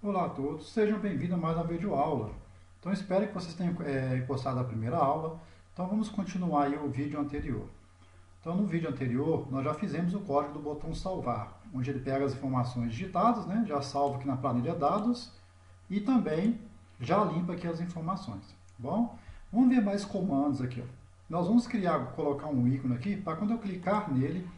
Olá a todos, sejam bem-vindos a mais uma videoaula. Então espero que vocês tenham gostado da primeira aula. Então vamos continuar aí o vídeo anterior. Então no vídeo anterior nós já fizemos o código do botão salvar, onde ele pega as informações digitadas, né, já salva aqui na planilha dados e também já limpa aqui as informações. Bom, vamos ver mais comandos aqui. Ó. Nós vamos colocar um ícone aqui para quando eu clicar nele,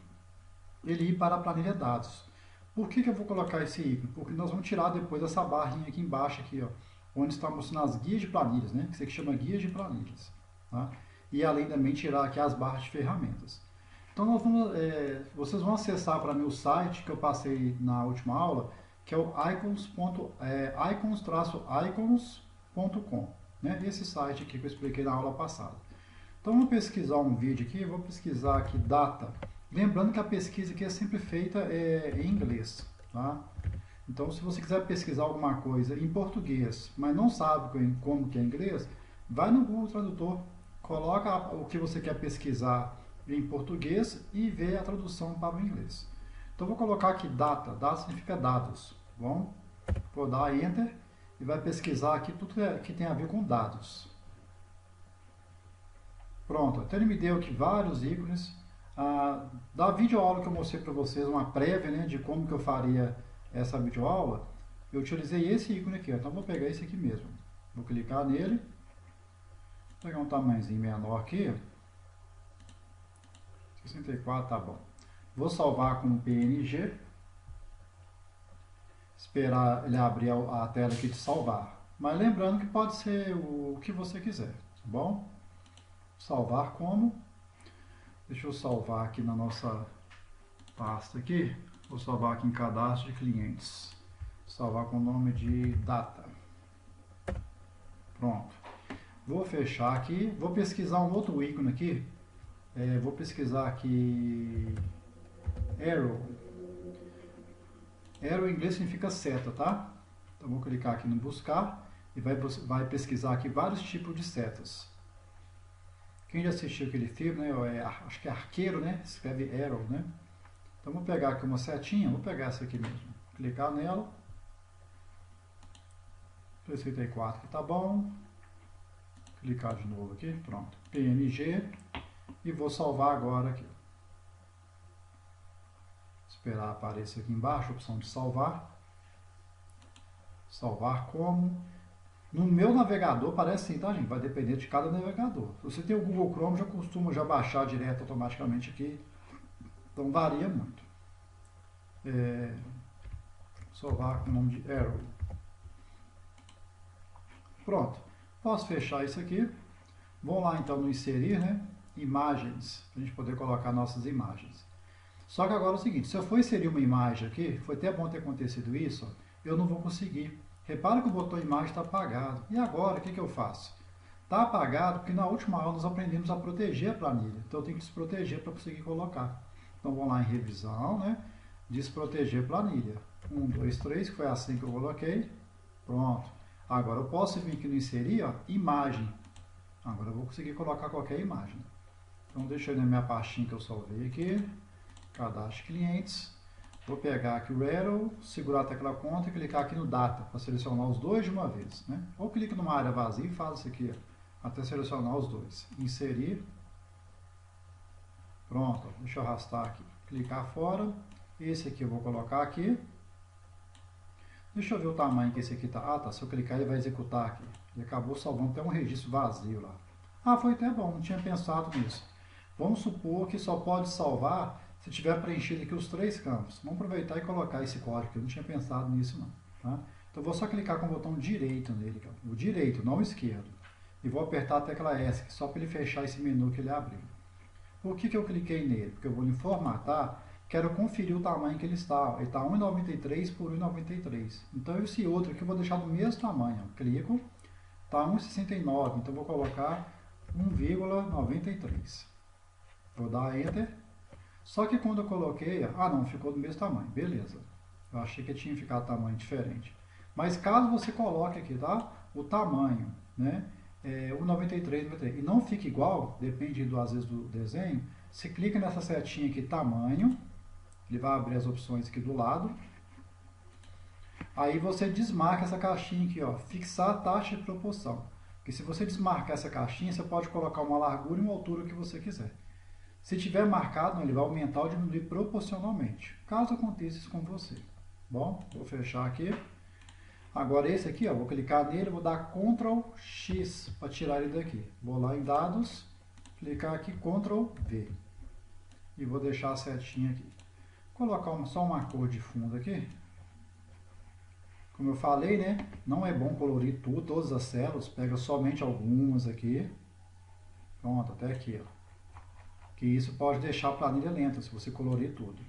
ele ir para a planilha dados. Por que eu vou colocar esse ícone? Porque nós vamos tirar depois essa barrinha aqui embaixo, aqui, ó, onde está mostrando as guias de planilhas, né? Que isso aqui chama guias de planilhas. Tá? E além também tirar aqui as barras de ferramentas. Então vocês vão acessar para mim o site que eu passei na última aula, que é o icons.icons.com, né? Esse site aqui que eu expliquei na aula passada. Então vamos pesquisar um vídeo aqui, vou pesquisar aqui data. Lembrando que a pesquisa aqui é sempre feita em inglês, tá? Então, se você quiser pesquisar alguma coisa em português, mas não sabe como que é inglês, vai no Google Tradutor, coloca o que você quer pesquisar em português e vê a tradução para o inglês. Então, vou colocar aqui data, data significa dados, tá bom? Vou dar Enter e vai pesquisar aqui tudo que tem a ver com dados. Pronto, até ele me deu aqui vários ícones. Da videoaula que eu mostrei para vocês, uma prévia, né, de como que eu faria essa videoaula, eu utilizei esse ícone aqui, ó. Então vou pegar esse aqui mesmo, vou clicar nele, vou pegar um tamanhozinho menor aqui, 64, tá bom. Vou salvar como PNG, esperar ele abrir a tela aqui de salvar, mas lembrando que pode ser o que você quiser, tá bom? Salvar como... Deixa eu salvar aqui na nossa pasta aqui. Vou salvar aqui em cadastro de clientes. Salvar com o nome de data. Pronto. Vou fechar aqui. Vou pesquisar um outro ícone aqui. Vou pesquisar aqui arrow. Arrow em inglês significa seta, tá? Então vou clicar aqui no buscar e vai pesquisar aqui vários tipos de setas. Quem já assistiu aquele filme, né? Acho que é Arqueiro, né? Escreve Arrow, né? Então vou pegar aqui uma setinha, vou pegar essa aqui mesmo. Clicar nela. 334 que tá bom. Clicar de novo aqui, pronto. PNG. E vou salvar agora aqui. Esperar aparecer aqui embaixo a opção de salvar. Salvar como... No meu navegador parece assim, tá, gente? Vai depender de cada navegador. Se você tem o Google Chrome, já costuma baixar direto automaticamente aqui. Então varia muito. Salvar com o nome de Arrow. Pronto. Posso fechar isso aqui. Vamos lá então no inserir, né? Imagens. Para a gente poder colocar nossas imagens. Só que agora é o seguinte, se eu for inserir uma imagem aqui, foi até bom ter acontecido isso, ó, eu não vou conseguir. Repara que o botão imagem está apagado. E agora, o que eu faço? Está apagado porque na última aula nós aprendemos a proteger a planilha. Então eu tenho que desproteger para conseguir colocar. Então vamos lá em revisão, né? Desproteger planilha. 1, 2, 3, que foi assim que eu coloquei. Pronto. Agora eu posso vir aqui no inserir, ó, imagem. Agora eu vou conseguir colocar qualquer imagem. Então deixa eu ir na minha pastinha que eu salvei aqui. Cadastro de clientes. Vou pegar aqui o Arrow, segurar a tecla Ctrl e clicar aqui no Data, para selecionar os dois de uma vez. Né? Ou clique numa área vazia e faz isso aqui, ó, até selecionar os dois. Inserir. Pronto, deixa eu arrastar aqui. Clicar fora. Esse aqui eu vou colocar aqui. Deixa eu ver o tamanho que esse aqui está. Ah, tá. Se eu clicar ele vai executar aqui. Ele acabou salvando até um registro vazio lá. Ah, foi até bom, não tinha pensado nisso. Vamos supor que só pode salvar se tiver preenchido aqui os 3 campos. Vamos aproveitar e colocar esse código, que eu não tinha pensado nisso não. Tá? Então vou só clicar com o botão direito nele, o direito, não o esquerdo. E vou apertar a tecla S, só para ele fechar esse menu que ele abriu. Por que eu cliquei nele? Porque eu vou lhe formatar, quero conferir o tamanho que ele está. Ele está 1,93 por 1,93. Então esse outro aqui eu vou deixar do mesmo tamanho. Clico, está 1,69, então vou colocar 1,93. Vou dar Enter. Só que quando eu coloquei, não, ficou do mesmo tamanho, beleza. Eu achei que tinha ficado tamanho diferente. Mas caso você coloque aqui, tá? O tamanho, né? 1,93, 93, e não fica igual, depende às vezes do desenho, você clica nessa setinha aqui, tamanho, ele vai abrir as opções aqui do lado. Aí você desmarca essa caixinha aqui, ó, fixar a taxa de proporção. Porque se você desmarcar essa caixinha, você pode colocar uma largura e uma altura que você quiser. Se tiver marcado, ele vai aumentar ou diminuir proporcionalmente, caso aconteça isso com você. Bom, vou fechar aqui. Agora esse aqui, ó, vou clicar nele, vou dar Ctrl X para tirar ele daqui. Vou lá em dados, clicar aqui Ctrl V. E vou deixar a setinha aqui. Colocar só uma cor de fundo aqui. Como eu falei, né, não é bom colorir tudo, todas as células, pega somente algumas aqui. Pronto, até aqui, ó. Que isso pode deixar a planilha lenta, se você colorir tudo.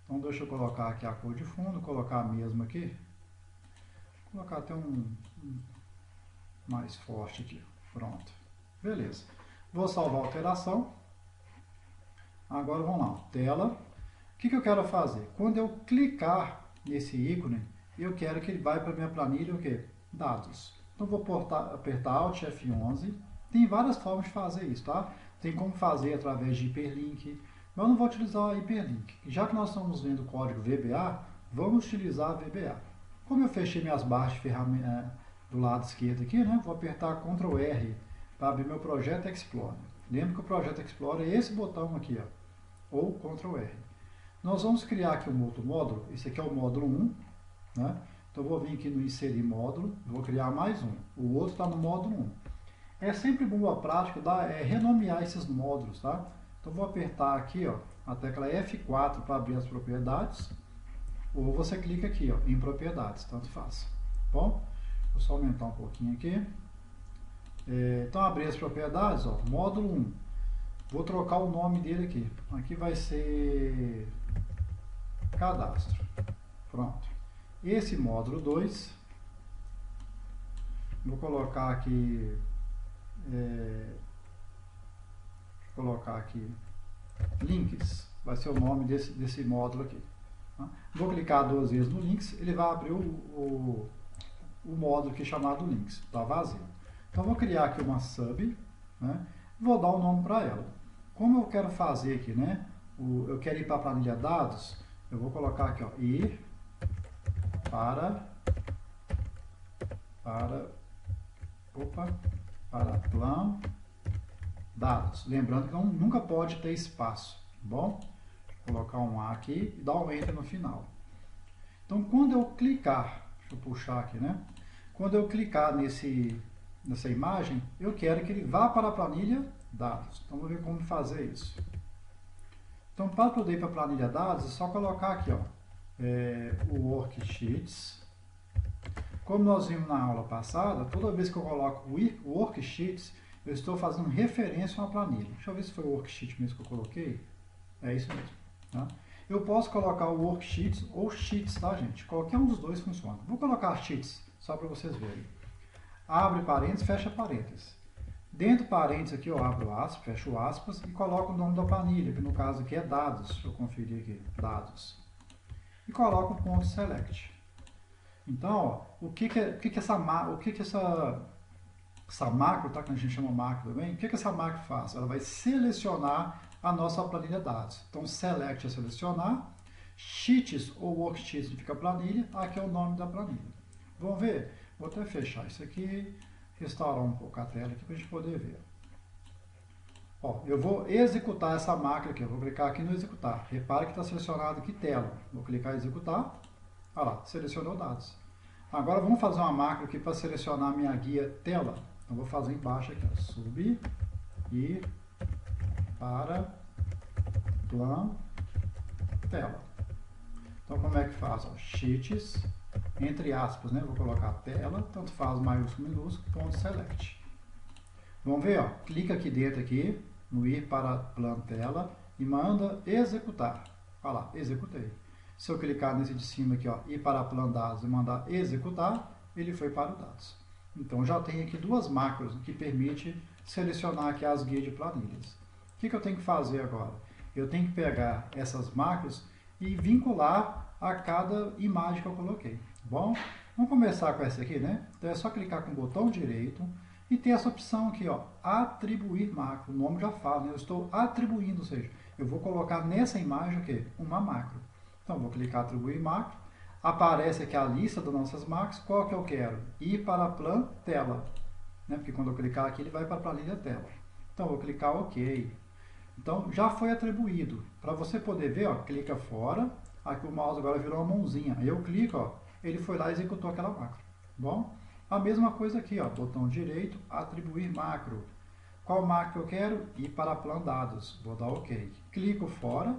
Então deixa eu colocar aqui a cor de fundo, colocar a mesma aqui. Vou colocar até um mais forte aqui. Pronto. Beleza. Vou salvar a alteração. Agora vamos lá. Tela. O que eu quero fazer? Quando eu clicar nesse ícone, eu quero que ele vá para a minha planilha, o quê? Dados. Então vou apertar Alt F11. Tem várias formas de fazer isso, tá? Tem como fazer através de hiperlink. Mas eu não vou utilizar hiperlink. Já que nós estamos vendo o código VBA, vamos utilizar VBA. Como eu fechei minhas barras de ferramenta do lado esquerdo aqui, né? Vou apertar Ctrl R para abrir meu Projeto Explorer. Lembra que o Projeto Explorer é esse botão aqui, ó, ou Ctrl R. Nós vamos criar aqui um outro módulo. Esse aqui é o módulo 1, né? Então vou vir aqui no Inserir Módulo, vou criar mais um. O outro está no módulo 1. É sempre boa prática renomear esses módulos, tá? Então vou apertar aqui, ó, a tecla F4 para abrir as propriedades. Ou você clica aqui, ó, em propriedades, tanto faz. Bom, vou só aumentar um pouquinho aqui. Então, abrir as propriedades, ó, módulo 1. Vou trocar o nome dele aqui. Aqui vai ser cadastro. Pronto. Esse módulo 2, vou colocar aqui, links. Vai ser o nome desse módulo aqui. Vou clicar 2 vezes no links, ele vai abrir o módulo aqui chamado links, está vazio. Então vou criar aqui uma sub, né? Vou dar um nome para ela. Como eu quero fazer aqui, né? Eu quero ir para a planilha dados, eu vou colocar aqui, ó, ir para plan dados. Lembrando que nunca pode ter espaço, tá bom? Colocar um A aqui e dar um Enter no final. Então, quando eu clicar, deixa eu puxar aqui, né? Quando eu clicar nessa imagem, eu quero que ele vá para a planilha dados. Então, vamos ver como fazer isso. Então, para poder ir para a planilha dados, é só colocar aqui, ó, o Worksheets. Como nós vimos na aula passada, toda vez que eu coloco o Worksheets, eu estou fazendo referência a uma planilha. Deixa eu ver se foi o Worksheet mesmo que eu coloquei. É isso mesmo. Tá? Eu posso colocar o Worksheets ou Sheets, tá, gente? Qualquer um dos dois funciona. Vou colocar Sheets, só para vocês verem. Abre parênteses, fecha parênteses. Dentro do parênteses aqui eu abro aspas, fecho aspas e coloco o nome da planilha, que no caso aqui é dados. Deixa eu conferir aqui, dados. E coloco o ponto select. Então, ó, o que essa macro, tá, que a gente chama macro também, o que essa macro faz? Ela vai selecionar a nossa planilha dados. Então, select é selecionar, sheets ou worksheets significa planilha, aqui é o nome da planilha. Vamos ver? Vou até fechar isso aqui, restaurar um pouco a tela aqui para a gente poder ver. Ó, eu vou executar essa macro aqui, eu vou clicar aqui no executar. Repara que está selecionado aqui tela. Vou clicar em executar, olha lá, selecionou dados. Agora vamos fazer uma macro aqui para selecionar a minha guia tela. Então vou fazer embaixo aqui, ó, sub e para plan tela. Então como é que faz? Ó, sheets, entre aspas, né? Vou colocar tela, tanto faz maiúsculo, minúsculo, ponto select. Vamos ver, ó, clica aqui dentro aqui, no ir para plan tela e manda executar. Olha lá, executei. Se eu clicar nesse de cima aqui, ó, ir para plan dados e mandar executar, ele foi para o dados. Então já tem aqui duas macros que permite selecionar aqui as guias de planilhas. O que eu tenho que fazer agora? Eu tenho que pegar essas macros e vincular a cada imagem que eu coloquei. Bom, vamos começar com essa aqui, né? Então é só clicar com o botão direito e ter essa opção aqui, ó, atribuir macro. O nome já fala, né? Eu estou atribuindo, ou seja, eu vou colocar nessa imagem aqui uma macro. Então vou clicar em atribuir macro. aparece aqui a lista das nossas marcas. Qual que eu quero? Ir para a plan tela, né? Porque quando eu clicar aqui, ele vai para a planilha tela. Então, eu vou clicar OK. Então, já foi atribuído. Para você poder ver, ó, clica fora. Aqui o mouse agora virou uma mãozinha. Aí eu clico, ó, ele foi lá e executou aquela macro. Bom, a mesma coisa aqui, ó, botão direito, atribuir macro. Qual macro eu quero? Ir para plan dados. Vou dar OK. Clico fora.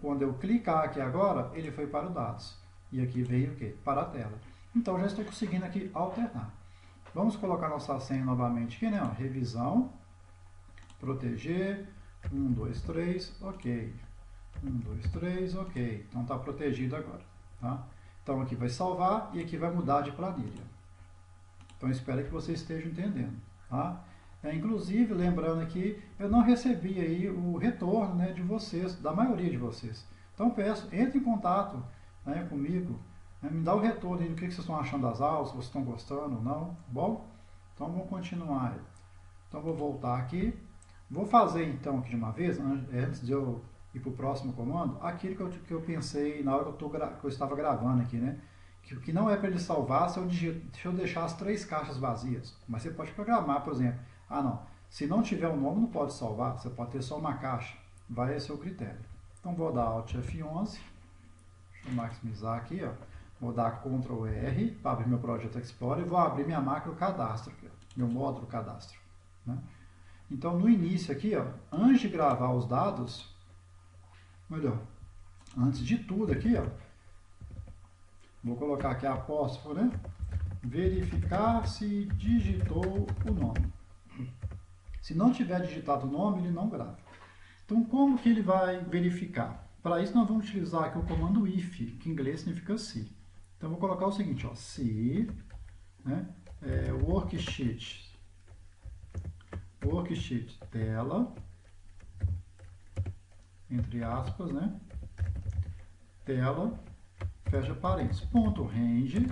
Quando eu clicar aqui agora, ele foi para o dados. E aqui veio o quê? Para a tela. Então, já estou conseguindo aqui alternar. Vamos colocar nossa senha novamente aqui, né? Ó, revisão, proteger, 1, 2, 3, OK. 1, 2, 3, OK. Então, está protegido agora. Tá? Então, aqui vai salvar e aqui vai mudar de planilha. Então, espero que vocês estejam entendendo. Tá? Inclusive, lembrando aqui, eu não recebi aí o retorno, né, de vocês, da maioria de vocês. Então, peço, entre em contato, né, comigo, né, me dá o retorno aí do que vocês estão achando das aulas, se vocês estão gostando ou não. Bom, então vamos continuar. Então, vou voltar aqui. Vou fazer, então, aqui de uma vez, antes de eu ir para o próximo comando, aquilo que eu pensei na hora que eu estava gravando aqui, né? Que não é para ele salvar se eu deixar as 3 caixas vazias. Mas você pode programar, por exemplo, não, se não tiver um nome, não pode salvar, você pode ter só uma caixa. Vai a seu critério. Então, vou dar Alt F11, deixa eu maximizar aqui, ó. Vou dar Ctrl R para abrir meu Project Explorer e vou abrir minha macro cadastro, aqui, ó, meu módulo cadastro. Né? Então, no início aqui, ó, antes de gravar os dados, melhor, antes de tudo aqui, ó, vou colocar aqui apóstrofo, né? Verificar se digitou o nome. Se não tiver digitado o nome, ele não grava. Então, como que ele vai verificar? Para isso, nós vamos utilizar aqui o comando if, que em inglês significa se. Então, vou colocar o seguinte, ó, se, né, worksheet tela, entre aspas, né, tela, fecha parênteses, ponto range.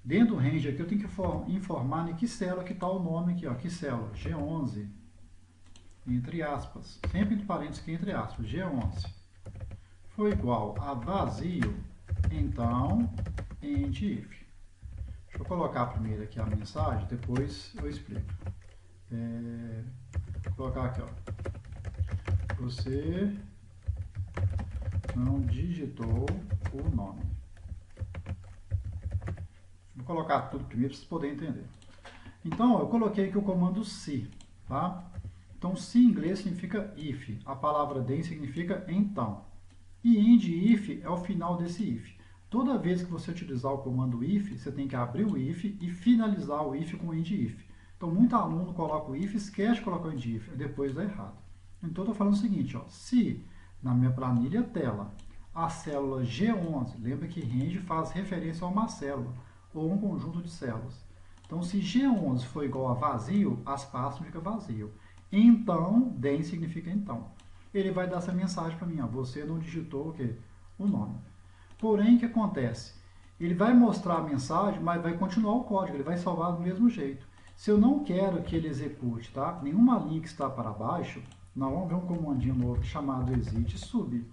Dentro do range aqui eu tenho que informar em que célula que está o nome aqui, ó, que célula, G11, entre aspas, sempre entre parênteses aqui, entre aspas, G11, foi igual a vazio, então, end if. Deixa eu colocar primeiro aqui a mensagem, depois eu explico. Vou colocar aqui, ó, você não digitou o nome. Vou colocar tudo primeiro para vocês poderem entender. Então, eu coloquei aqui o comando se, tá? Então, se em inglês significa if, a palavra then significa então. E end if é o final desse if. Toda vez que você utilizar o comando if, você tem que abrir o if e finalizar o if com end if. Então, muito aluno coloca o if, esquece de colocar o end if, e depois dá errado. Então, eu estou falando o seguinte, ó, se na minha planilha tela, a célula G11, lembra que range faz referência a uma célula, ou um conjunto de células. Então, se G11 for igual a vazio, aspas significa vazio. Então, then significa então. Ele vai dar essa mensagem para mim, ó, você não digitou o quê? O nome. Porém, o que acontece? Ele vai mostrar a mensagem, mas vai continuar o código, ele vai salvar do mesmo jeito. Se eu não quero que ele execute, tá? Nenhuma linha que está para baixo, nós vamos ver um comandinho novo chamado exit sub.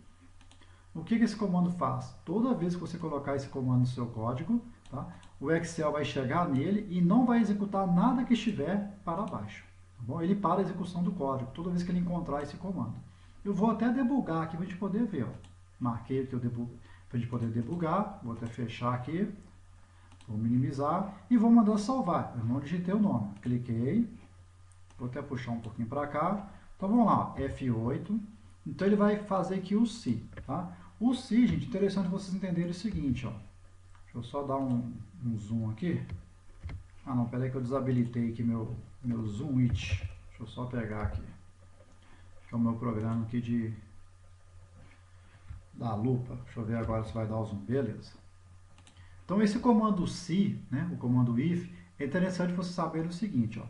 O que esse comando faz? Toda vez que você colocar esse comando no seu código, tá? O Excel vai chegar nele e não vai executar nada que estiver para baixo. Tá bom? Ele para a execução do código, toda vez que ele encontrar esse comando. Eu vou até debugar aqui para a gente poder ver. Ó. Marquei aqui para a gente poder debugar. Vou até fechar aqui. Vou minimizar e vou mandar salvar. Eu não digitei o nome. Cliquei. Vou até puxar um pouquinho para cá. Então vamos lá, ó, F8. Então ele vai fazer aqui o se. Tá? O se, gente, interessante vocês entenderem o seguinte, ó. Deixa eu só dar um zoom aqui. Não, peraí que eu desabilitei aqui meu zoom it. Deixa eu só pegar aqui. Que é o meu programa aqui da lupa. Deixa eu ver agora se vai dar o zoom, beleza. Então esse comando se, né, o comando if, é interessante você saber o seguinte, ó.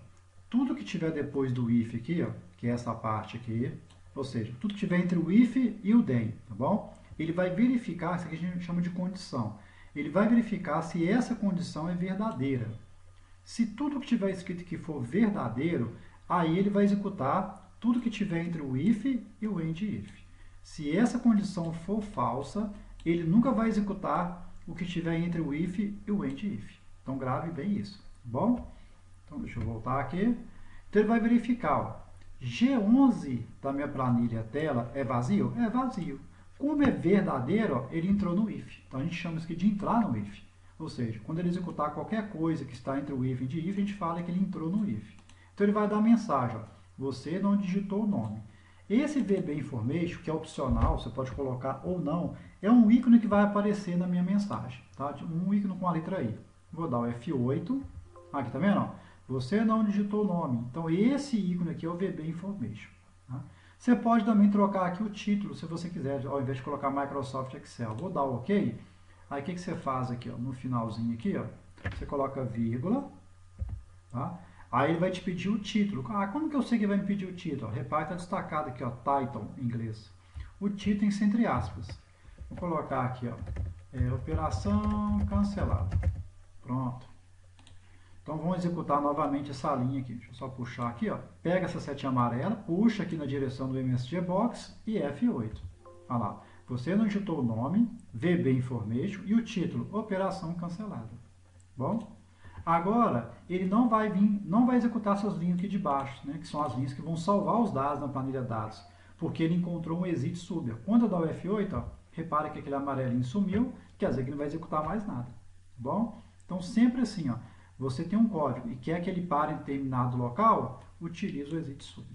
Tudo que tiver depois do if aqui, ó, que é essa parte aqui, ou seja, tudo que tiver entre o if e o then, tá bom? Ele vai verificar, isso aqui a gente chama de condição. Ele vai verificar se essa condição é verdadeira. Se tudo que tiver escrito aqui for verdadeiro, aí ele vai executar tudo que tiver entre o if e o end if. Se essa condição for falsa, ele nunca vai executar o que estiver entre o if e o end-if. Então, grave bem isso, tá bom? Então, deixa eu voltar aqui. Então, ele vai verificar, ó, G11 da minha planilha tela é vazio? É vazio. Como é verdadeiro, ó, ele entrou no if. Então, a gente chama isso aqui de entrar no if. Ou seja, quando ele executar qualquer coisa que está entre o if e o if, a gente fala que ele entrou no if. Então, ele vai dar a mensagem, ó, você não digitou o nome. Esse VB Information, que é opcional, você pode colocar ou não, é um ícone que vai aparecer na minha mensagem. Tá? Um ícone com a letra I. Vou dar o F8. Aqui, tá vendo? Você não digitou o nome. Então, esse ícone aqui é o VB Information. Tá? Você pode também trocar aqui o título, se você quiser, ao invés de colocar Microsoft Excel. Vou dar o OK. Aí, o que você faz aqui? Ó, no finalzinho aqui, ó, você coloca vírgula. Tá? Aí, ele vai te pedir o título. Ah, como que eu sei que vai me pedir o título? Repare, está destacado aqui, ó, title, em inglês. O título em entre aspas. Vou colocar aqui, ó, operação cancelada. Pronto. Então, vamos executar novamente essa linha aqui. Deixa eu só puxar aqui, ó. Pega essa setinha amarela, puxa aqui na direção do MSG Box e F8. Olha lá. Você não digitou o nome, VB Information e o título, operação cancelada. Bom? Agora, ele não vai executar essas linhas aqui de baixo, né? Que são as linhas que vão salvar os dados na planilha dados. Porque ele encontrou um exit sub. Quando eu dar o F8, ó, repara que aquele amarelinho sumiu, quer dizer que não vai executar mais nada. Bom? Então, sempre assim, ó. Você tem um código e quer que ele pare em determinado local, utiliza o exit sub.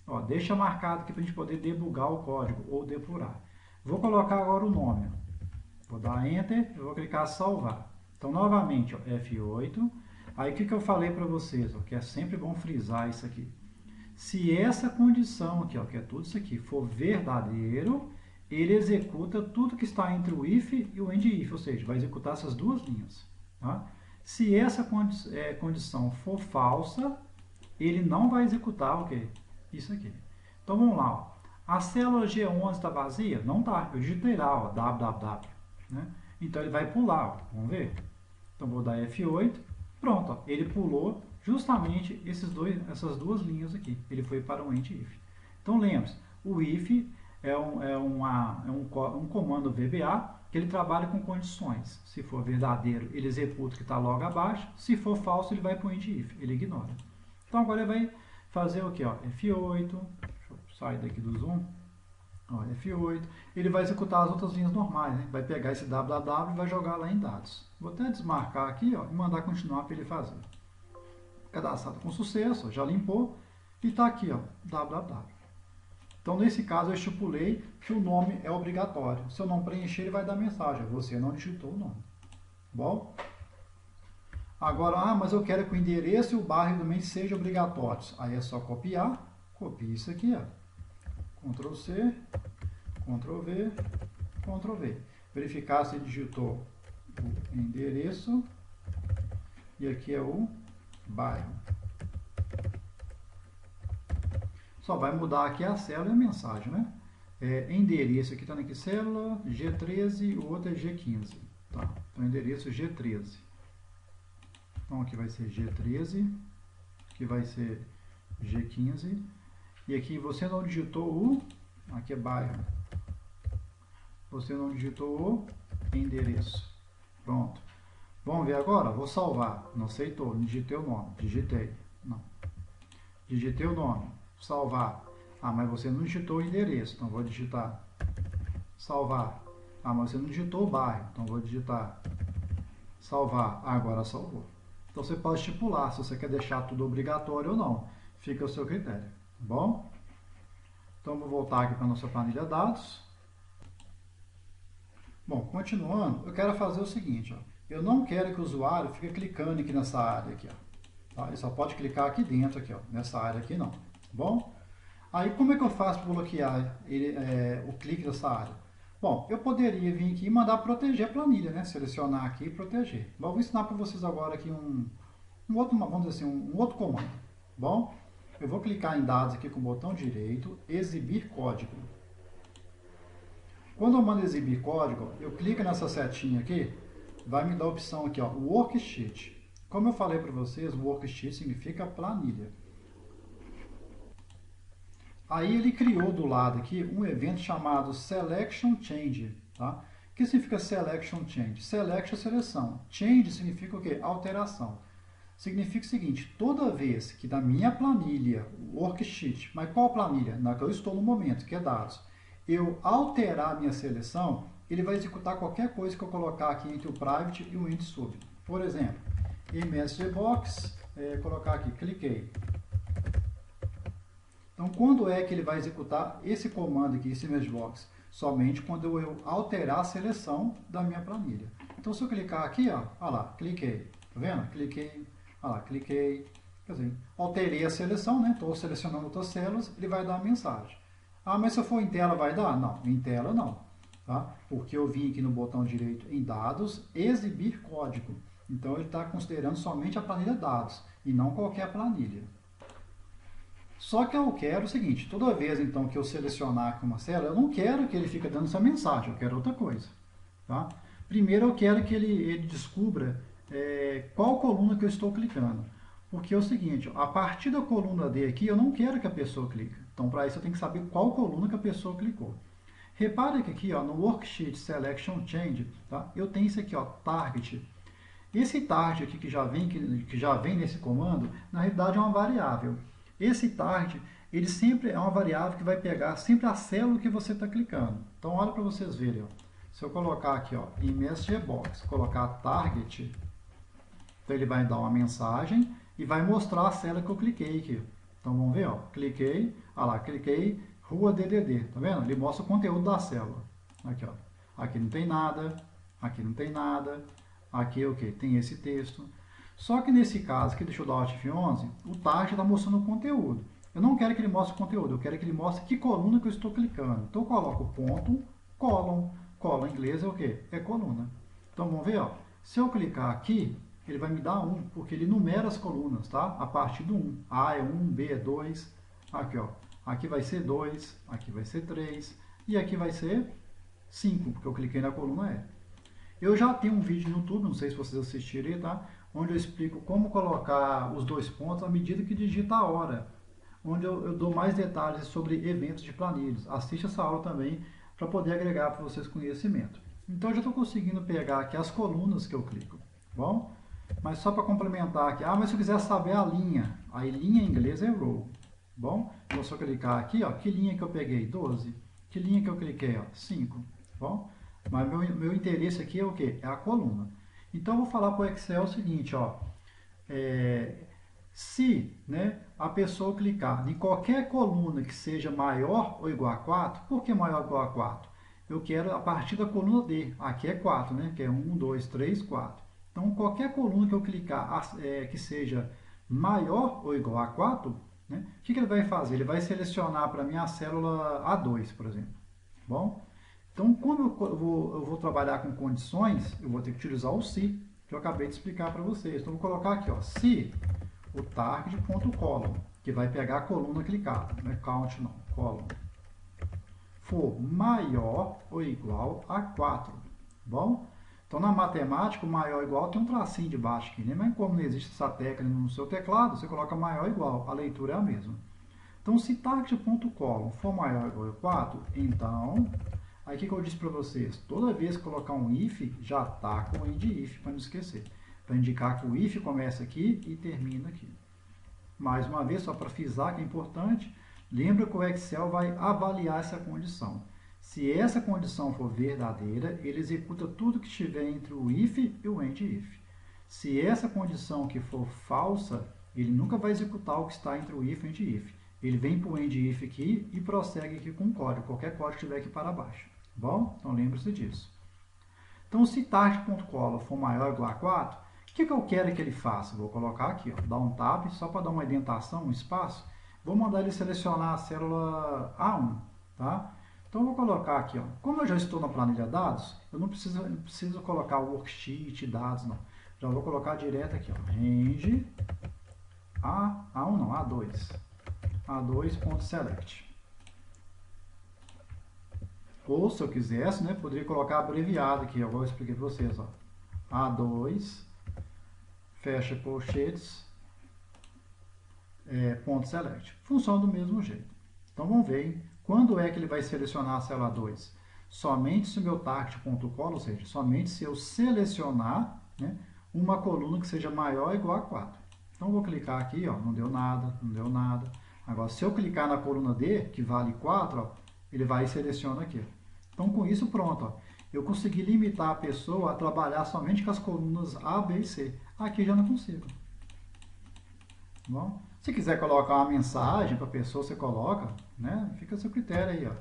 Ó, deixa marcado aqui para a gente poder debugar o código ou depurar. Vou colocar agora o nome. Vou dar Enter, eu vou clicar salvar. Então, novamente, ó, F8. Aí, o que eu falei para vocês? Ó, que é sempre bom frisar isso aqui. Se essa condição aqui, ó, que é tudo isso aqui, for verdadeiro, ele executa tudo que está entre o if e o end-if, ou seja, vai executar essas duas linhas. Tá? Se essa condição for falsa, ele não vai executar o quê? Isso aqui. Então, vamos lá. Ó. A célula G11 está vazia? Não está. Eu digitei lá, ó, www. Né? Então, ele vai pular. Ó. Vamos ver? Então, vou dar F8. Pronto. Ó. Ele pulou justamente essas duas linhas aqui. Ele foi para o end-if. Então, lembre-se. O if é um comando VBA que ele trabalha com condições. Se for verdadeiro, ele executa o que está logo abaixo. Se for falso, ele vai para o end-if. Ele ignora. Então, agora ele vai fazer o quê? Ó, F8. Deixa eu sair daqui do zoom. Ó, F8. Ele vai executar as outras linhas normais. Né? Vai pegar esse www e vai jogar lá em dados. Vou até desmarcar aqui, ó, e mandar continuar para ele fazer. Cadastrado com sucesso. Ó, já limpou. E está aqui, ó, www. Então, nesse caso, eu estipulei que o nome é obrigatório. Se eu não preencher, ele vai dar mensagem. Você não digitou o nome. Bom? Agora, mas eu quero que o endereço e o bairro também sejam obrigatórios. Aí é só copiar. Copie isso aqui, ó. Ctrl C, Ctrl V, Ctrl V. Verificar se digitou o endereço. E aqui é o bairro. Só vai mudar aqui a célula e a mensagem, né? Endereço, aqui está aqui célula G13, o outro é G15. Tá? Então, endereço G13. Então, aqui vai ser G13, aqui vai ser G15. E aqui você não digitou o... Aqui é bairro. Você não digitou o endereço. Pronto. Vamos ver agora? Vou salvar. Não aceitou. Não digitei o nome. Digitei. Não. Digitei o nome. Salvar. Ah, mas você não digitou o endereço. Então, vou digitar. Salvar. Ah, mas você não digitou o bairro. Então, vou digitar. Salvar. Ah, agora salvou. Então, você pode estipular se você quer deixar tudo obrigatório ou não. Fica ao seu critério. Tá bom? Então, vou voltar aqui para a nossa planilha de dados. Bom, continuando, eu quero fazer o seguinte. Ó. Eu não quero que o usuário fique clicando aqui nessa área. Aqui, ó. Tá? Ele só pode clicar aqui dentro. Aqui, ó. Nessa área aqui, não. Bom, aí como é que eu faço para bloquear o clique dessa área? Bom, eu poderia vir aqui e mandar proteger a planilha, né? Selecionar aqui e proteger. Mas eu vou ensinar para vocês agora aqui um outro comando. Bom, eu vou clicar em dados aqui com o botão direito, exibir código. Quando eu mando exibir código, eu clico nessa setinha aqui, vai me dar a opção aqui, ó, worksheet. Como eu falei para vocês, worksheet significa planilha. Aí ele criou do lado aqui um evento chamado Selection Change, tá? que significa selection change? Selection é seleção. Change significa o quê? Alteração. Significa o seguinte, toda vez que da minha planilha, worksheet, mas qual planilha? Na que eu estou no momento, que é dados, eu alterar a minha seleção, ele vai executar qualquer coisa que eu colocar aqui entre o private e o int sub. Por exemplo, msgbox, colocar aqui, cliquei. Então, quando é que ele vai executar esse comando aqui, esse msgbox? Somente quando eu alterar a seleção da minha planilha. Então, se eu clicar aqui, ó, olha lá, cliquei. Tá vendo? Cliquei, olha lá, cliquei. Quer dizer, alterei a seleção, né? Estou selecionando outras células, ele vai dar a mensagem. Ah, mas se eu for em tela vai dar? Não, em tela não. Tá? Porque eu vim aqui no botão direito em dados, exibir código. Então, ele está considerando somente a planilha dados e não qualquer planilha. Só que eu quero o seguinte, toda vez então que eu selecionar aqui uma célula, eu não quero que ele fique dando essa mensagem, eu quero outra coisa. Tá? Primeiro eu quero que ele descubra qual coluna que eu estou clicando. Porque é o seguinte, a partir da coluna D aqui, eu não quero que a pessoa clique. Então, para isso eu tenho que saber qual coluna que a pessoa clicou. Repare que aqui, ó, no Worksheet Selection Change, tá? Eu tenho isso aqui, ó, Target. Esse target aqui que já vem nesse comando, na realidade é uma variável. Esse target, ele sempre é uma variável que vai pegar sempre a célula que você está clicando. Então, olha para vocês verem. Ó. Se eu colocar aqui, ó, em msgbox, colocar target, então ele vai dar uma mensagem e vai mostrar a célula que eu cliquei aqui. Então, vamos ver, ó, cliquei, olha lá, cliquei, rua DDD, tá vendo? Ele mostra o conteúdo da célula. Aqui, ó, aqui não tem nada, aqui não tem nada, aqui o que? Tem esse texto. Só que nesse caso aqui, deixa eu dar Alt F11, o target está mostrando o conteúdo. Eu não quero que ele mostre o conteúdo, eu quero que ele mostre que coluna que eu estou clicando. Então eu coloco ponto, column. Column em inglês é o quê? É coluna. Então vamos ver, ó. Se eu clicar aqui, ele vai me dar 1, porque ele numera as colunas, tá? A partir do 1. A é 1, B é 2. Aqui, ó. Aqui vai ser 2, aqui vai ser 3 e aqui vai ser 5, porque eu cliquei na coluna E. Eu já tenho um vídeo no YouTube, não sei se vocês assistirem, tá? Onde eu explico como colocar os dois pontos à medida que digita a hora. Onde eu dou mais detalhes sobre eventos de planilhas. Assiste essa aula também para poder agregar para vocês conhecimento. Então, eu já estou conseguindo pegar aqui as colunas que eu clico. Bom? Mas só para complementar aqui. Ah, mas se eu quiser saber a linha. Aí, linha em inglês é row. Bom? Então, se eu clicar aqui, ó, que linha que eu peguei? 12. Que linha que eu cliquei? Ó, 5. Bom? Mas meu interesse aqui é o quê? É a coluna. Então, eu vou falar para o Excel o seguinte, ó. Se, né, a pessoa clicar em qualquer coluna que seja maior ou igual a 4, por que maior ou igual a 4? Eu quero a partir da coluna D. Aqui é 4, né? Que é 1, 2, 3, 4. Então, qualquer coluna que eu clicar que seja maior ou igual a 4, né, o que ele vai fazer? Ele vai selecionar para mim a célula A2, por exemplo. Bom? Então, quando eu vou trabalhar com condições, eu vou ter que utilizar o se, que eu acabei de explicar para vocês. Então, eu vou colocar aqui, ó, se o target.column, que vai pegar a coluna clicada, não é count não, column, for maior ou igual a 4. Bom? Então, na matemática, o maior ou igual tem um tracinho de baixo aqui, né? Mas como não existe essa tecla no seu teclado, você coloca maior ou igual, a leitura é a mesma. Então, se target.column for maior ou igual a 4, então... Aí o que eu disse para vocês? Toda vez que colocar um if, já está com o end if, para não esquecer. Para indicar que o if começa aqui e termina aqui. Mais uma vez, só para frisar que é importante, lembra que o Excel vai avaliar essa condição. Se essa condição for verdadeira, ele executa tudo que estiver entre o if e o end if. Se essa condição que for falsa, ele nunca vai executar o que está entre o if e o end if. Ele vem para o end if aqui e prossegue aqui com o código, qualquer código que estiver aqui para baixo. Bom? Então lembre-se disso. Então, se target.column for maior ou igual a 4, o que eu quero que ele faça? Vou colocar aqui, ó, dar um tab, só para dar uma indentação, um espaço. Vou mandar ele selecionar a célula A1, tá? Então, eu vou colocar aqui, ó, como eu já estou na planilha dados, eu não preciso colocar o worksheet, dados, não. Já vou colocar direto aqui, ó, range A1 não, A2. A2.select. Ou, se eu quisesse, né, poderia colocar abreviado aqui, agora eu expliquei para vocês, ó. A2, fecha colchetes, ponto select. Funciona do mesmo jeito. Então, vamos ver, hein? Quando é que ele vai selecionar a célula 2? somente se o meu target.column, ou seja, somente se eu selecionar, né, uma coluna que seja maior ou igual a 4. Então, eu vou clicar aqui, ó, não deu nada, não deu nada. Agora, se eu clicar na coluna D, que vale 4, ó, ele vai e seleciona aqui. Então, com isso, pronto. Ó, eu consegui limitar a pessoa a trabalhar somente com as colunas A, B e C. Aqui já não consigo. Bom, se quiser colocar uma mensagem para a pessoa, você coloca, né? Fica a seu critério aí, ó.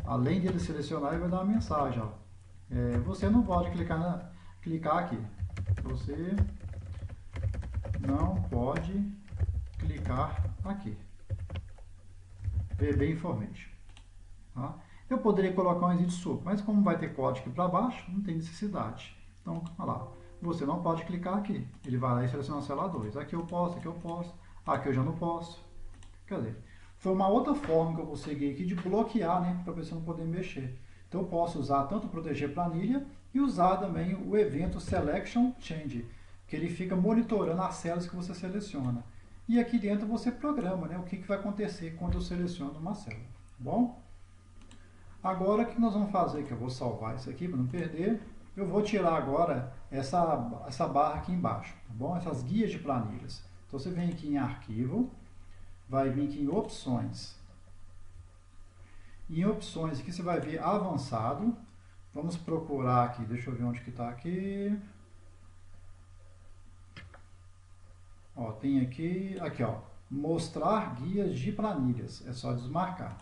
Além de ele selecionar, ele vai dar uma mensagem, ó. Você não pode clicar aqui. Você não pode clicar aqui. VB Information. Tá? Eu poderia colocar um exit sup, mas como vai ter código aqui para baixo, não tem necessidade. Então, olha lá. Você não pode clicar aqui. Ele vai lá e seleciona a célula 2. Aqui eu posso, aqui eu posso. Aqui eu já não posso. Quer dizer, foi uma outra forma que eu consegui aqui de bloquear, né, para a pessoa não poder mexer. Então eu posso usar tanto proteger planilha e usar também o evento Selection Change, que ele fica monitorando as células que você seleciona. E aqui dentro você programa, né, o que vai acontecer quando eu seleciono uma célula. Bom? Agora o que nós vamos fazer, que eu vou salvar isso aqui para não perder. Eu vou tirar agora essa barra aqui embaixo, tá bom? Essas guias de planilhas. Então você vem aqui em arquivo, vai vir aqui em opções. E em opções aqui você vai ver avançado. Vamos procurar aqui, deixa eu ver onde que está aqui. Ó, tem aqui, ó, mostrar guias de planilhas. É só desmarcar.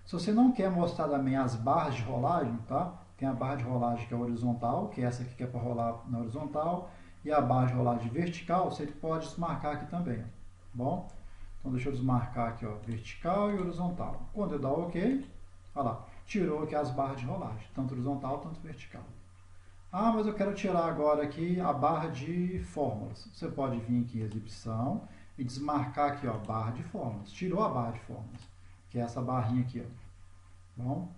Se você não quer mostrar também as barras de rolagem, tá? Tem a barra de rolagem que é horizontal, que é essa aqui que é para rolar na horizontal. E a barra de rolagem vertical, você pode desmarcar aqui também. Bom? Então, deixa eu desmarcar aqui, ó, vertical e horizontal. Quando eu dar OK, olha lá, tirou aqui as barras de rolagem, tanto horizontal, tanto vertical. Ah, mas eu quero tirar agora aqui a barra de fórmulas. Você pode vir aqui em exibição e desmarcar aqui, ó, barra de fórmulas. Tirou a barra de fórmulas, que é essa barrinha aqui, ó. Bom?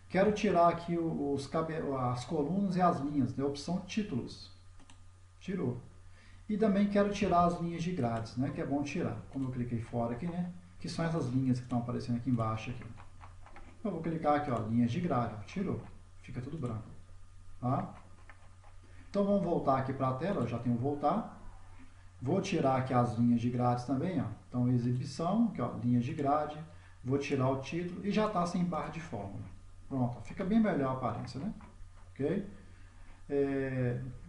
Quero tirar aqui as colunas e as linhas, né? Opção títulos. Tirou. E também quero tirar as linhas de grades, né? Que é bom tirar. Como eu cliquei fora aqui, né? Que são essas linhas que estão aparecendo aqui embaixo. Aqui. Eu vou clicar aqui, ó, linhas de grade. Ó, tirou. Fica tudo branco. Tá? Então vamos voltar aqui para a tela. Eu já tenho voltar. Vou tirar aqui as linhas de grades também. Ó. Então exibição, aqui, ó, linhas de grade. Vou tirar o título e já está sem barra de fórmula. Pronto. Fica bem melhor a aparência, né? Ok?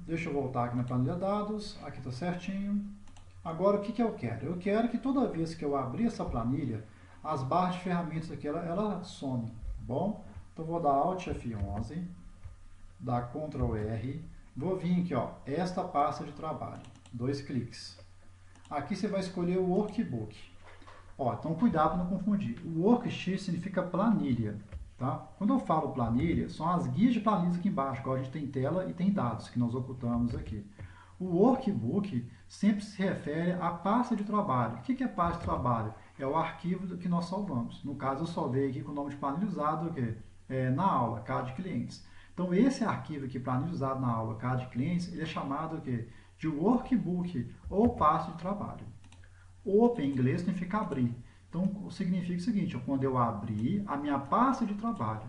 Deixa eu voltar aqui na planilha dados, aqui está certinho. Agora o que eu quero? Eu quero que toda vez que eu abrir essa planilha, as barras de ferramentas aqui, ela some, tá bom? Então vou dar Alt F11, dar Ctrl R, vou vir aqui, ó, esta pasta de trabalho, 2 cliques. Aqui você vai escolher o Workbook. Ó, então cuidado para não confundir. O Worksheet significa planilha. Tá? Quando eu falo planilha, são as guias de planilhas aqui embaixo. Agora a gente tem tela e tem dados que nós ocultamos aqui. O workbook sempre se refere à pasta de trabalho. O que é pasta de trabalho? É o arquivo que nós salvamos. No caso, eu salvei aqui com o nome de planilha usado na aula, CAD clientes. Então, esse arquivo aqui, planilha usado na aula, CAD clientes, ele é chamado de workbook ou pasta de trabalho. Open em inglês significa abrir. Então, significa o seguinte, quando eu abrir a minha pasta de trabalho,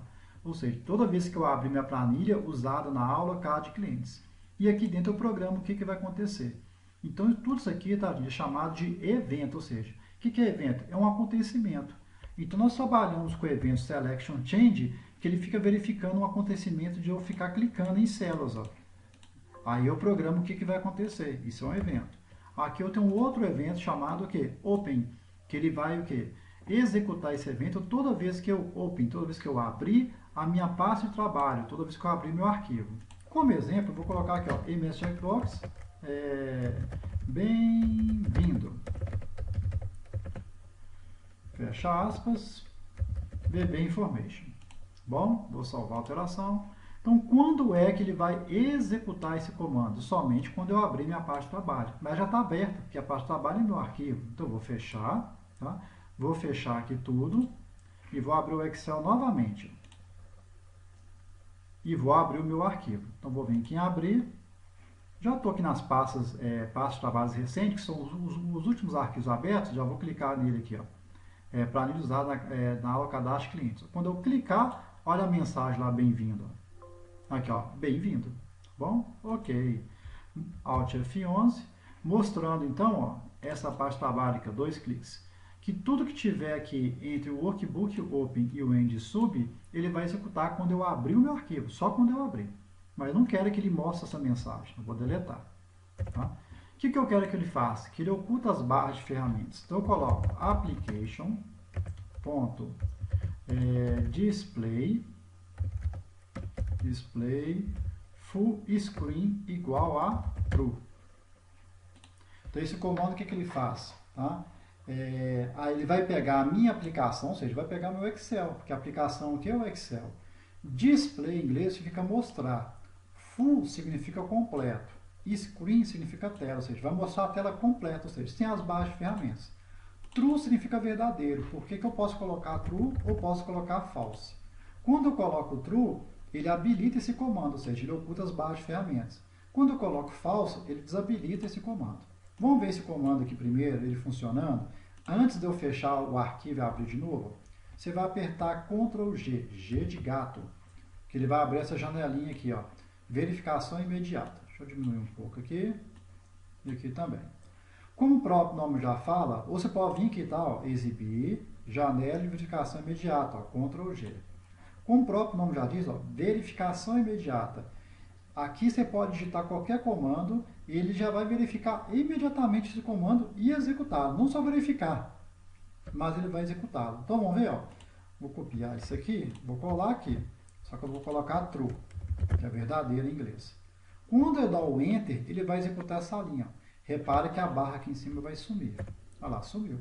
ou seja, toda vez que eu abrir minha planilha usada na aula CAD clientes, e aqui dentro eu programo o que vai acontecer. Então, tudo isso aqui é chamado de evento, ou seja, o que é evento? É um acontecimento. Então, nós trabalhamos com o evento Selection Change, que ele fica verificando um acontecimento de eu ficar clicando em células. Ó. Aí eu programo o que vai acontecer. Isso é um evento. Aqui eu tenho um outro evento chamado Open, que ele vai executar esse evento toda vez que eu abrir a minha pasta de trabalho, toda vez que eu abrir meu arquivo. Como exemplo, eu vou colocar aqui, ó, MS Checkbox, bem-vindo. Fecha aspas, VB Information. Bom, vou salvar a alteração. Então, quando é que ele vai executar esse comando? Somente quando eu abrir minha pasta de trabalho. Mas já está aberta, porque a pasta de trabalho é meu arquivo. Então, eu vou fechar. Tá? Vou fechar aqui tudo e vou abrir o Excel novamente. E vou abrir o meu arquivo. Então, vou vir aqui em abrir. Já estou aqui nas pastas de trabalhos recentes, que são os últimos arquivos abertos. Já vou clicar nele aqui. Planilha usada na aula Cadastro Clientes. Quando eu clicar, Olha a mensagem lá, bem-vindo. Aqui, ó, bem-vindo. Bom? Ok. Alt F11, mostrando então, ó, essa parte de trabalho aqui, ó, 2 cliques. Que tudo que tiver aqui entre o Workbook Open e o End Sub, ele vai executar quando eu abrir o meu arquivo, só quando eu abrir. Mas eu não quero que ele mostre essa mensagem, eu vou deletar. Tá? O que eu quero que ele faça? Que ele oculta as barras de ferramentas. Então eu coloco application.display full screen igual a true. Então esse comando, o que ele faz? Tá? Aí ele vai pegar a minha aplicação, ou seja, vai pegar meu Excel, porque a aplicação aqui é o Excel. Display em inglês significa mostrar. Full significa completo. Screen significa tela, ou seja, vai mostrar a tela completa, ou seja, sem as barras de ferramentas. True significa verdadeiro. Por que eu posso colocar true ou posso colocar false? Quando eu coloco true, ele habilita esse comando, ou seja, ele oculta as barras de ferramentas. Quando eu coloco false, ele desabilita esse comando. Vamos ver esse comando aqui primeiro, ele funcionando. Antes de eu fechar o arquivo e abrir de novo, você vai apertar Ctrl G, G de gato, que ele vai abrir essa janelinha aqui, ó, verificação imediata. Deixa eu diminuir um pouco aqui e aqui também. Como o próprio nome já fala, ou você pode vir aqui, tá, ó, exibir, janela de verificação imediata, ó, Ctrl G. Como o próprio nome já diz, ó, verificação imediata. Aqui você pode digitar qualquer comando e ele já vai verificar imediatamente esse comando e executá-lo. Não só verificar, mas ele vai executá-lo. Então vamos ver, ó. Vou copiar isso aqui, vou colar aqui. Só que eu vou colocar true, que é verdadeiro em inglês. Quando eu dar o Enter, ele vai executar essa linha. Repare que a barra aqui em cima vai sumir. Olha lá, sumiu.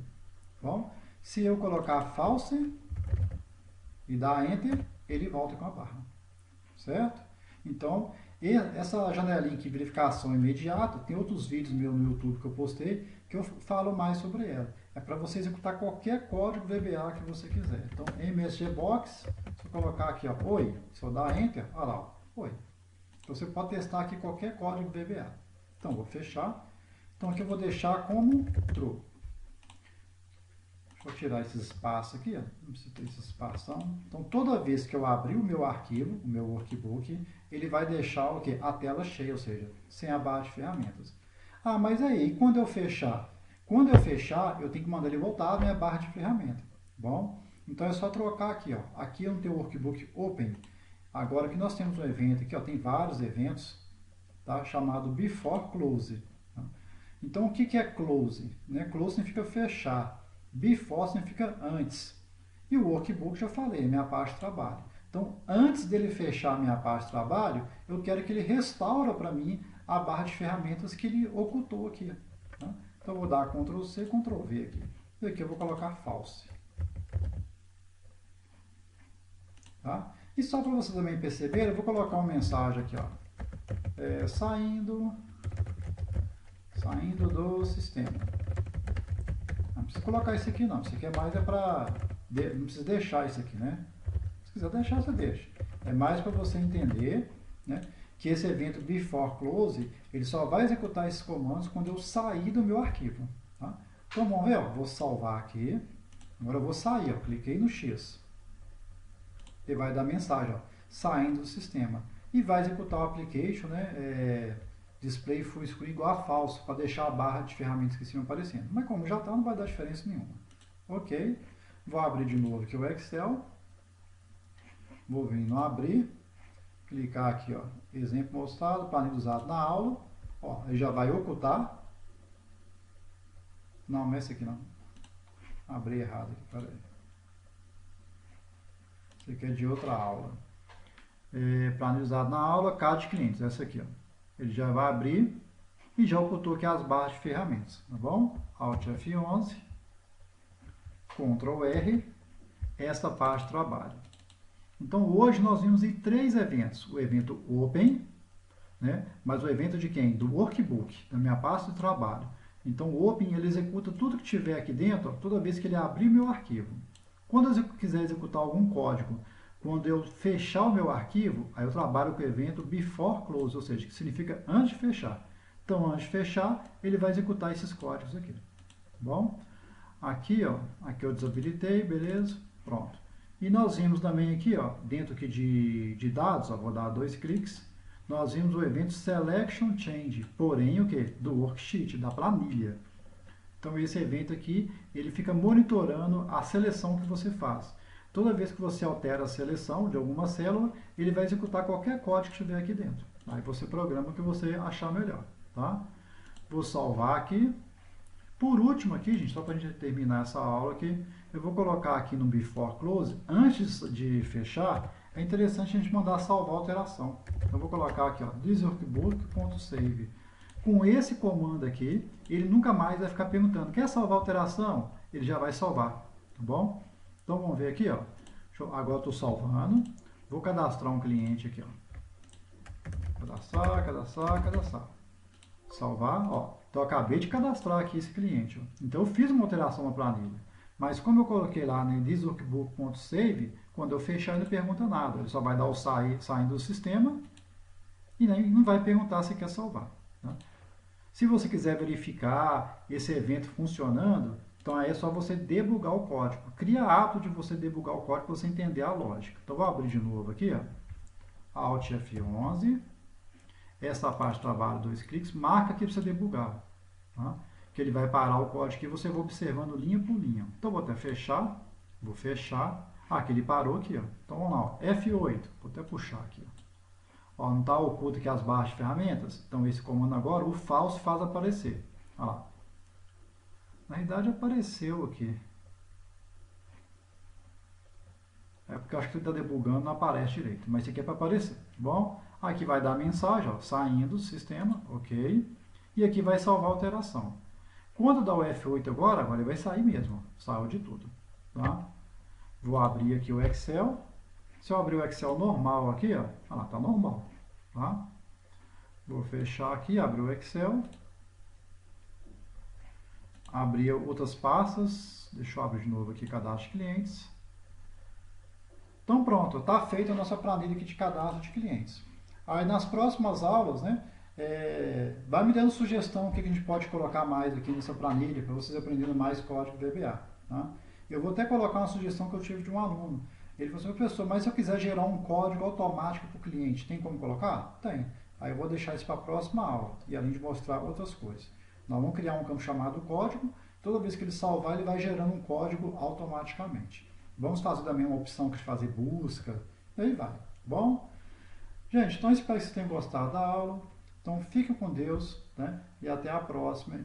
Bom, se eu colocar false e dar Enter, ele volta com a barra. Certo? Então, essa janelinha aqui, verificação imediata, tem outros vídeos meus no YouTube que eu postei, que eu falo mais sobre ela. É para você executar qualquer código VBA que você quiser. Então, MSG Box, se eu colocar aqui, ó, oi, se eu dar Enter, olha lá, ó, oi. Então, você pode testar aqui qualquer código VBA. Então, vou fechar. Então, aqui eu vou deixar como true. Deixa eu tirar esses espaços aqui, ó. Não precisa ter esse espaço. Então, toda vez que eu abrir o meu arquivo, o meu workbook, ele vai deixar o quê? A tela cheia, ou seja, sem a barra de ferramentas. Ah, mas aí, quando eu fechar? Quando eu fechar, eu tenho que mandar ele voltar a minha barra de ferramenta. Bom, então é só trocar aqui, ó. Aqui eu não tenho o workbook open. Agora que nós temos um evento aqui, ó, tem vários eventos, tá? Chamado before close. Tá? Então, o que é close? Né? Close significa fechar. Before significa antes. E o workbook, já falei, minha parte de trabalho. Então, antes dele fechar a minha parte de trabalho, eu quero que ele restaure para mim a barra de ferramentas que ele ocultou aqui. Tá? Então, eu vou dar Ctrl C, Ctrl V aqui. E aqui eu vou colocar false. Tá? E só para você também perceber, eu vou colocar uma mensagem aqui, ó. Saindo do sistema. Não precisa colocar isso aqui não, isso aqui é mais para... Não precisa deixar isso aqui, né? Se quiser deixar, você deixa. É mais para você entender, né, que esse evento before close, ele só vai executar esses comandos quando eu sair do meu arquivo. Tá? Então vamos ver, ó, vou salvar aqui. Agora eu vou sair, ó, cliquei no X. Ele vai dar mensagem, ó, saindo do sistema. E vai executar o application, né, display full screen igual a falso, para deixar a barra de ferramentas que estão aparecendo. Mas como já está, não vai dar diferença nenhuma. Ok. Vou abrir de novo aqui o Excel. Vou vir no abrir. Clicar aqui, ó, exemplo mostrado, planilha usado na aula. Ó, ele já vai ocultar. Não, não é esse aqui não. Abri errado aqui, peraí. Esse aqui é de outra aula. Planilha usado na aula, cada de clientes, essa aqui, ó. Ele já vai abrir e já ocultou aqui as barras de ferramentas, tá bom? Alt F11, Ctrl R, essa parte de trabalho. Então, hoje nós vimos em 3 eventos. O evento Open, né? Mas o evento de quem? Do Workbook, da minha pasta de trabalho. Então, o Open, ele executa tudo que tiver aqui dentro, ó, toda vez que ele abrir meu arquivo. Quando eu quiser executar algum código, quando eu fechar o meu arquivo, aí eu trabalho com o evento before close, ou seja, que significa antes de fechar. Então, antes de fechar, ele vai executar esses códigos aqui. Bom, aqui, ó, aqui eu desabilitei, beleza? Pronto. E nós vimos também aqui, ó, dentro aqui de dados, ó, vou dar 2 cliques, nós vimos o evento Selection Change, porém o que? Do worksheet, da planilha. Então esse evento aqui, ele fica monitorando a seleção que você faz. Toda vez que você altera a seleção de alguma célula, ele vai executar qualquer código que estiver aqui dentro. Aí você programa o que você achar melhor, tá? Vou salvar aqui. Por último aqui, gente, só para a gente terminar essa aula aqui, eu vou colocar aqui no Before Close, antes de fechar, é interessante a gente mandar salvar a alteração. Então, eu vou colocar aqui, ó, thisworkbook.save. Com esse comando aqui, ele nunca mais vai ficar perguntando, quer salvar a alteração? Ele já vai salvar, tá bom? Então, vamos ver aqui, ó. Agora eu estou salvando. Vou cadastrar um cliente aqui, ó. Cadastrar. Salvar, ó. Então, eu acabei de cadastrar aqui esse cliente, ó. Então, eu fiz uma alteração na planilha. Mas como eu coloquei lá no thisworkbook.save, quando eu fechar ele não pergunta nada. Ele só vai dar o saindo do sistema e nem não vai perguntar se quer salvar. Tá? Se você quiser verificar esse evento funcionando, então aí é só você debugar o código. Cria hábito de você debugar o código para você entender a lógica. Então vou abrir de novo aqui, ó. Alt F11. Essa parte de trabalho, 2 cliques, marca aqui para você debugar. Tá? Que ele vai parar o código aqui e você vai observando linha por linha. Então vou até fechar. Vou fechar. Ah, aqui ele parou aqui, ó. Então vamos lá, ó. F8. Vou até puxar aqui, ó. Ó, não está oculto aqui as barras de ferramentas? Então esse comando agora, o false faz aparecer. Olha lá. Na realidade apareceu aqui. É porque eu acho que ele está debugando, não aparece direito. Mas isso aqui é para aparecer, tá bom? Aqui vai dar a mensagem, ó, saindo do sistema, ok. E aqui vai salvar a alteração. Quando dá o F8 agora ele vai sair mesmo, ó, saiu de tudo, tá? Vou abrir aqui o Excel. Se eu abrir o Excel normal aqui, ó, olha lá, tá normal, tá? Vou fechar aqui, abrir o Excel. Abrir outras pastas. Deixa eu abrir de novo aqui, cadastro de clientes. Então pronto, está feita a nossa planilha aqui de cadastro de clientes. Aí nas próximas aulas, né, vai me dando sugestão o que a gente pode colocar mais aqui nessa planilha, para vocês aprenderem mais código VBA. Tá? Eu vou até colocar uma sugestão que eu tive de um aluno. Ele falou assim, professor, mas se eu quiser gerar um código automático para o cliente, tem como colocar? Tem. Aí eu vou deixar isso para a próxima aula, e além de mostrar outras coisas. Nós vamos criar um campo chamado código, toda vez que ele salvar, ele vai gerando um código automaticamente. Vamos fazer também uma opção de fazer busca, e aí vai, bom? Gente, então espero que vocês tenham gostado da aula. Então fiquem com Deus, né? E até a próxima.